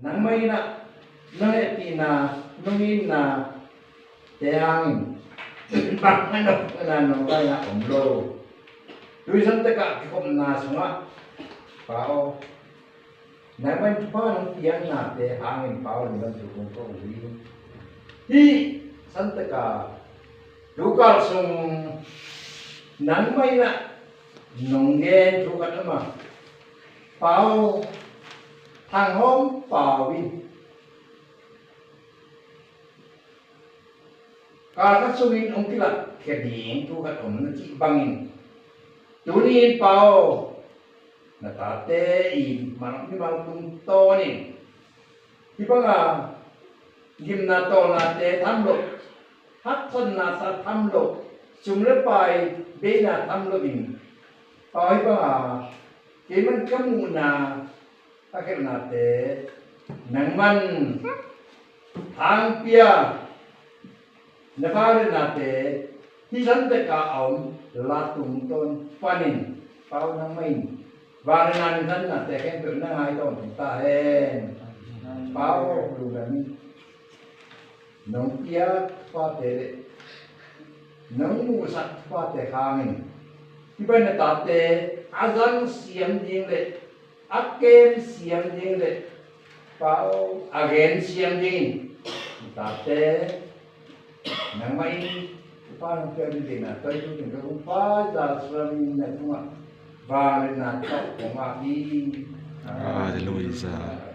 nang may na nangeti na nungin na teang ano kaya omlo tuisan teka kikom na sunga pao naman pa ng tiyan natin hangin pao nilang sukong ko uwi hi santa ka lukal sung nang may na nunggen sukat ama pao thang hôm pao win các sungin ông kila keding sukat na ci bangin tunin pao natate i manang ni mang tung to ni iba nga gim na to nate thamlo hakson na sa thamlo sumle pai be na thamlo bin pai ba keman kamu na akhir nate nangman hang pia nakare nate hisan te ka om latung ton panin pau nang main và nên thân là để cái tượng nó hai tôn chúng ta hen báo đủ đắn nông kia qua thế nông mua sạch qua thế hàng thì bên này ta thế azan xiêm điên lệ aken xiêm điên lệ báo again xiêm điên ta thế nang mai pa nang kia đi na tới chúng ta cũng phá ra sớm này đúng không và nên là chọn của ma đi Hallelujah.